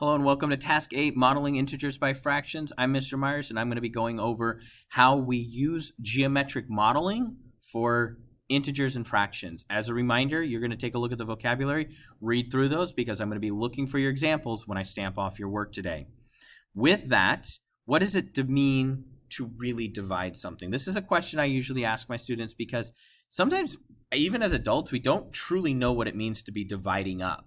Hello and welcome to Task 8, Modeling Integers by Fractions. I'm Mr. Myers, and I'm going to be going over how we use geometric modeling for integers and fractions. As a reminder, you're going to take a look at the vocabulary, read through those, because I'm going to be looking for your examples when I stamp off your work today. With that, what does it mean to really divide something? This is a question I usually ask my students because sometimes, even as adults, we don't truly know what it means to be dividing up.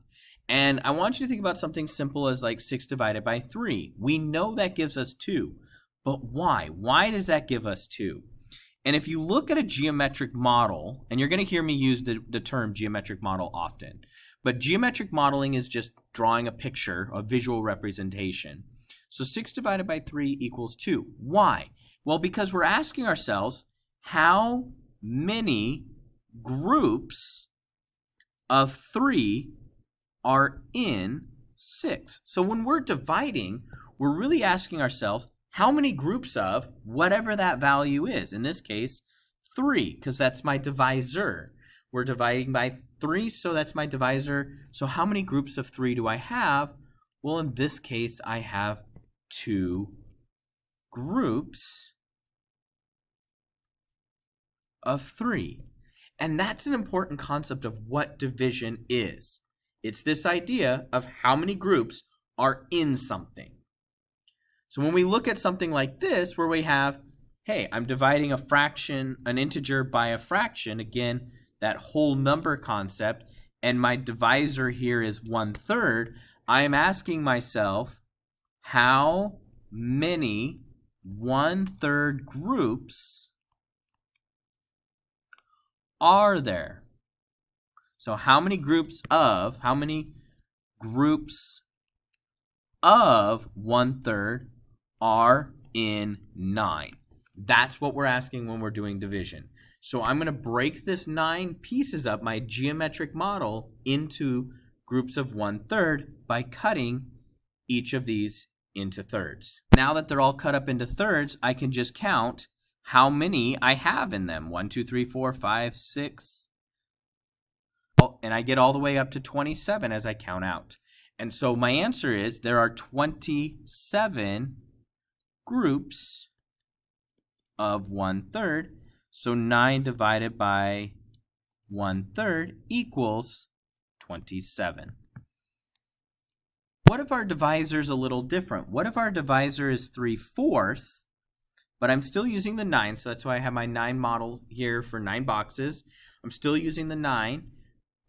And I want you to think about something simple as like 6 divided by 3. We know that gives us 2, but why? Why does that give us 2? And if you look at a geometric model, and you're going to hear me use the term geometric model often, but geometric modeling is just drawing a picture, a visual representation. So 6 divided by 3 equals 2. Why? Well, because we're asking ourselves, how many groups of 3 are in 6. So when we're dividing, we're really asking ourselves how many groups of whatever that value is. In this case, 3, because that's my divisor. We're dividing by 3, so that's my divisor. So how many groups of 3 do I have? Well, in this case, I have 2 groups of 3. And that's an important concept of what division is. It's this idea of how many groups are in something. So when we look at something like this, where we have, hey, I'm dividing a fraction, an integer by a fraction, again, that whole number concept, and my divisor here is 1/3, I am asking myself, how many 1/3 groups are there? So how many groups of 1/3 are in 9? That's what we're asking when we're doing division. So I'm going to break this 9 pieces up, my geometric model, into groups of 1/3 by cutting each of these into thirds. Now that they're all cut up into thirds, I can just count how many I have in them. 1, 2, 3, 4, 5, 6. And I get all the way up to 27 as I count out. And so my answer is there are 27 groups of 1/3. So 9 divided by 1/3 equals 27. What if our divisor is a little different? What if our divisor is 3/4, but I'm still using the 9, so that's why I have my 9 model here for 9 boxes. I'm still using the 9.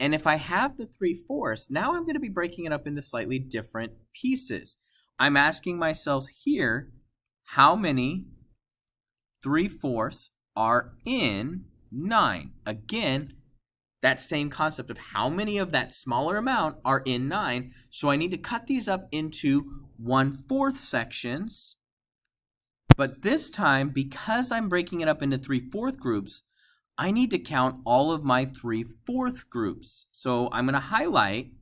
And if I have the 3/4, now I'm going to be breaking it up into slightly different pieces. I'm asking myself here, how many 3/4 are in 9? Again, that same concept of how many of that smaller amount are in 9. So I need to cut these up into 1/4 sections. But this time, because I'm breaking it up into 3/4 groups, I need to count all of my 3/4 groups. So I'm going to highlight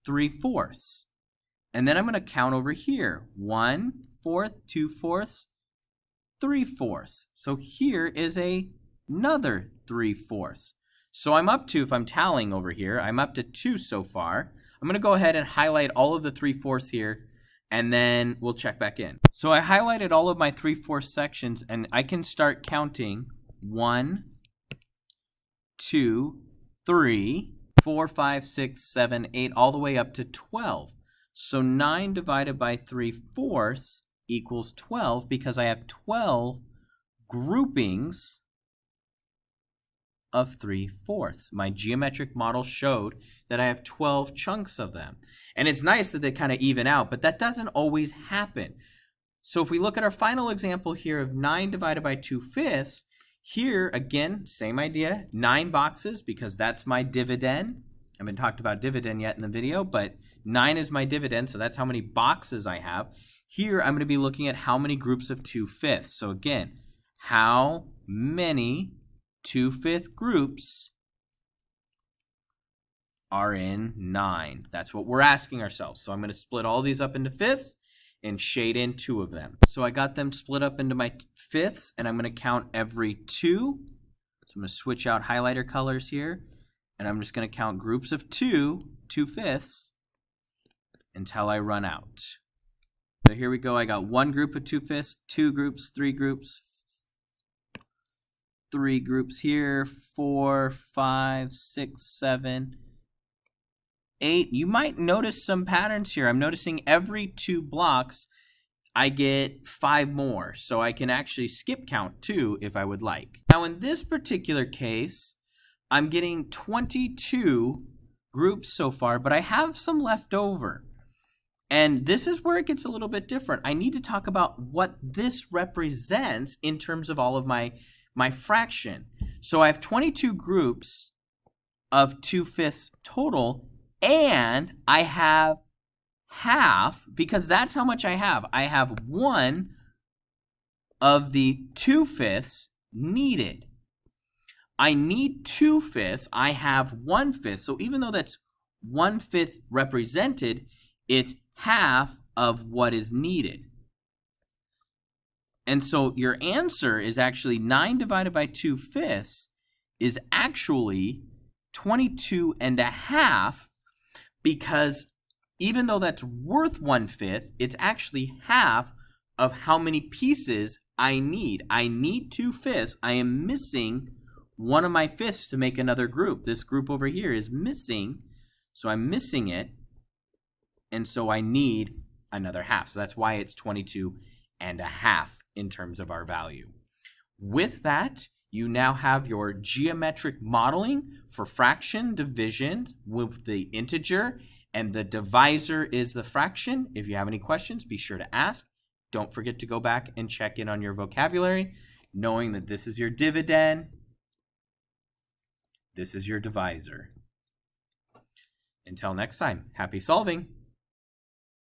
3/4. And then I'm going to count over here. 1/4, 2/4, 3/4. So here is another 3/4. So I'm up to, if I'm tallying over here, I'm up to 2 so far. I'm going to go ahead and highlight all of the 3/4 here, and then we'll check back in. So I highlighted all of my 3/4 sections, and I can start counting 1, 2, 3, 4, 5, 6, 7, 8, all the way up to 12. So 9 divided by 3/4 equals 12 because I have 12 groupings of 3/4. My geometric model showed that I have 12 chunks of them. And it's nice that they kind of even out, but that doesn't always happen. So if we look at our final example here of 9 divided by 2/5, here, again, same idea, 9 boxes because that's my dividend. I haven't talked about dividend yet in the video, but 9 is my dividend, so that's how many boxes I have. Here, I'm going to be looking at how many groups of 2/5. So again, how many 2/5 groups are in 9? That's what we're asking ourselves. So I'm going to split all these up into fifths and shade in 2 of them. So I got them split up into my fifths, and I'm going to count every 2. So I'm going to switch out highlighter colors here, and I'm just going to count groups of 2/5, until I run out. So here we go. I got one group of 2/5, two groups, three groups, three groups here, 4, 5, 6, 7, 8. You might notice some patterns here. I'm noticing every 2 blocks I get 5 more. So I can actually skip count 2 if I would like. Now in this particular case, I'm getting 22 groups so far, but I have some left over. And this is where it gets a little bit different. I need to talk about what this represents in terms of all of my fraction. So I have 22 groups of 2/5 total, and I have half, because that's how much I have. I have 1 of the 2/5 needed. I need 2/5. I have 1/5. So even though that's 1/5 represented, it's half of what is needed. And so your answer is actually 9 divided by 2/5 is actually 22.5, because even though that's worth 1/5, it's actually half of how many pieces I need. I need 2/5. I am missing one of my fifths to make another group. This group over here is missing, so I'm missing it. And so I need another half. So that's why it's 22.5 in terms of our value. With that, you now have your geometric modeling for fraction division with the integer, and the divisor is the fraction. If you have any questions, be sure to ask. Don't forget to go back and check in on your vocabulary, knowing that this is your dividend, this is your divisor. Until next time, happy solving.